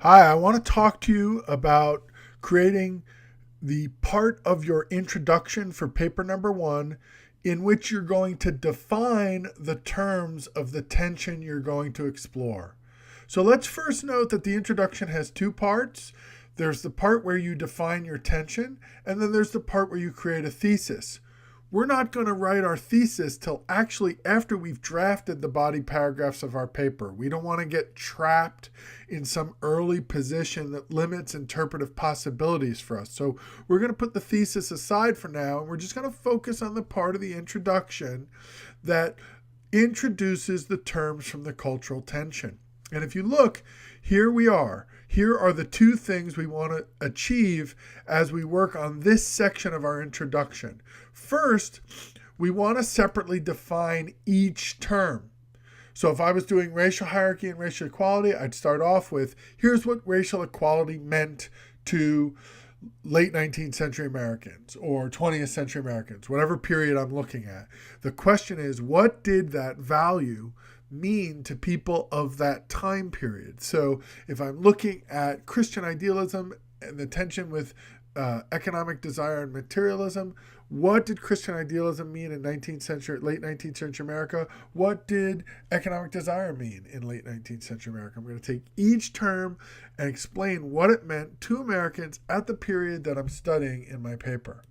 Hi, I want to talk to you about creating the part of your introduction for paper number one in which you're going to define the terms of the tension you're going to explore. So let's first note that the introduction has two parts. There's the part where you define your tension, and then there's the part where you create a thesis. We're not going to write our thesis till actually after we've drafted the body paragraphs of our paper. We don't want to get trapped in some early position that limits interpretive possibilities for us. So we're going to put the thesis aside for now, and we're just going to focus on the part of the introduction that introduces the terms from the cultural tension. And if you look, here we are. Here are the two things we want to achieve as we work on this section of our introduction. First, we want to separately define each term. So if I was doing racial hierarchy and racial equality, I'd start off with, here's what racial equality meant to late 19th century Americans or 20th century Americans, whatever period I'm looking at. The question is, what did that value mean to people of that time period? So if I'm looking at Christian idealism and the tension with economic desire and materialism, what did Christian idealism mean in late 19th century America? What did economic desire mean in late 19th century America? I'm going to take each term and explain what it meant to Americans at the period that I'm studying in my paper.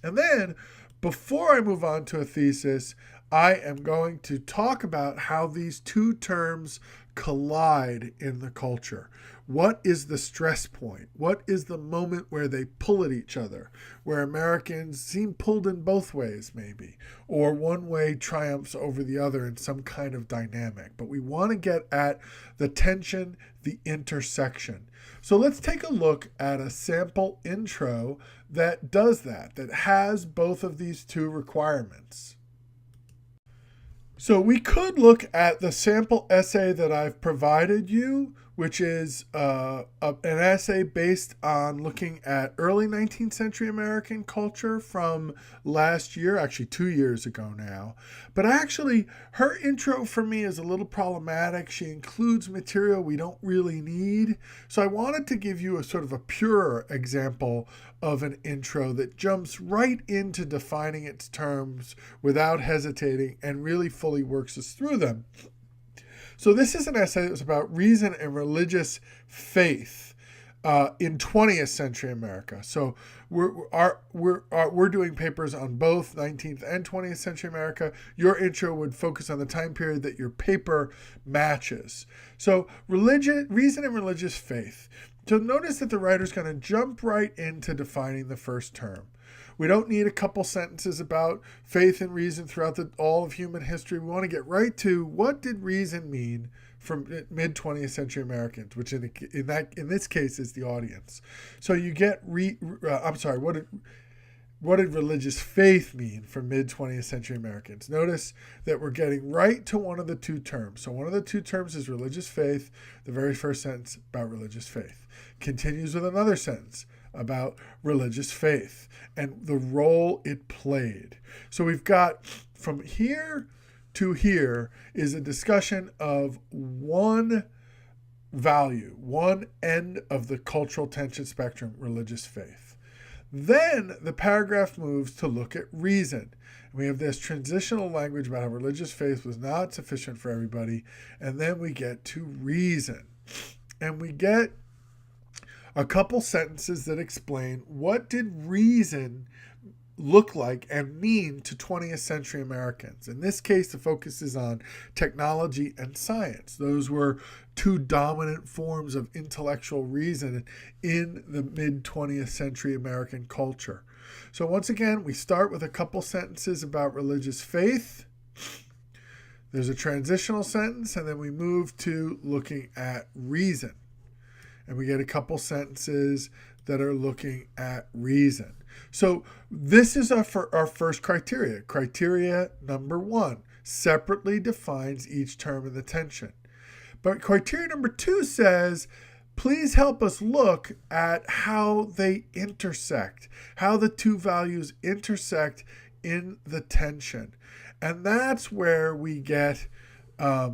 And then, before I move on to a thesis, I am going to talk about how these two terms collide in the culture. What is the stress point? What is the moment where they pull at each other, where Americans seem pulled in both ways, maybe, or one way triumphs over the other in some kind of dynamic? But we want to get at the tension, the intersection. So let's take a look at a sample intro that does that has both of these two requirements. So we could look at the sample essay that I've provided you, which is an essay based on looking at early 19th century American culture from last year, actually 2 years ago now. But actually, her intro for me is a little problematic. She includes material we don't really need. So I wanted to give you a sort of a purer example of an intro that jumps right into defining its terms without hesitating and really fully works us through them. So this is an essay that's about reason and religious faith in 20th century America. So we're doing papers on both 19th and 20th century America. Your intro would focus on the time period that your paper matches. So reason and religious faith. So notice that the writer's going to jump right into defining the first term. We don't need a couple sentences about faith and reason throughout all of human history. We want to get right to what did reason mean from mid 20th century Americans, which in this case is the audience. So you get what did religious faith mean for mid 20th century Americans? Notice that we're getting right to one of the two terms. So one of the two terms is religious faith. The very first sentence about religious faith continues with another sentence about religious faith and the role it played. So we've got from here to here is a discussion of one value, one end of the cultural tension spectrum, religious faith. Then the paragraph moves to look at reason. We have this transitional language about how religious faith was not sufficient for everybody. And then we get to reason. And we get a couple sentences that explain what did reason look like and mean to 20th century Americans. In this case, the focus is on technology and science. Those were two dominant forms of intellectual reason in the mid 20th century American culture. So once again, we start with a couple sentences about religious faith. There's a transitional sentence, and then we move to looking at reason. And we get a couple sentences that are looking at reason. So this is our first criteria. Criteria number one, separately defines each term in the tension. But criteria number two says, please help us look at how they intersect, how the two values intersect in the tension. And that's where we get a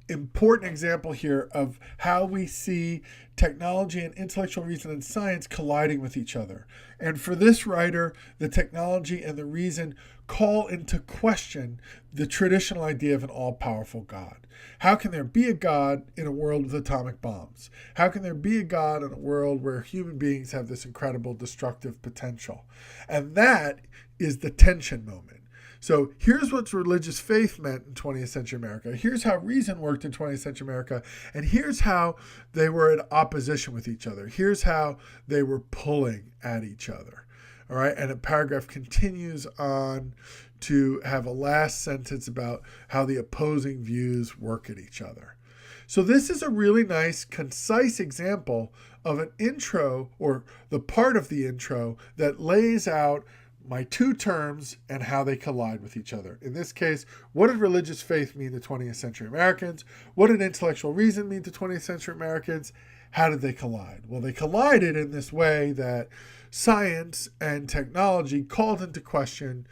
important example here of how we see technology and intellectual reason and science colliding with each other. And for this writer, the technology and the reason call into question the traditional idea of an all-powerful God. How can there be a God in a world with atomic bombs? How can there be a God in a world where human beings have this incredible destructive potential? And that is the tension moment. So here's what religious faith meant in 20th century America. Here's how reason worked in 20th century America. And here's how they were in opposition with each other. Here's how they were pulling at each other. All right. And the paragraph continues on to have a last sentence about how the opposing views work at each other. So this is a really nice, concise example of an intro, or the part of the intro that lays out my two terms and how they collide with each other. In this case, what did religious faith mean to 20th century Americans? What did intellectual reason mean to 20th century Americans? How did they collide? Well, they collided in this way that science and technology called into question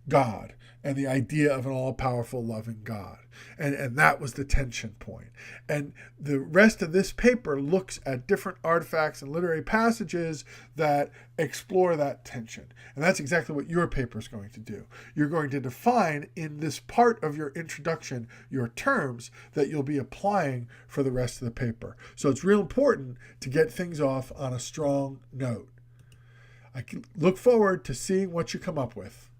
God and the idea of an all-powerful, loving God. And that was the tension point. And the rest of this paper looks at different artifacts and literary passages that explore that tension. And that's exactly what your paper is going to do. You're going to define in this part of your introduction your terms that you'll be applying for the rest of the paper. So it's real important to get things off on a strong note. I can look forward to seeing what you come up with.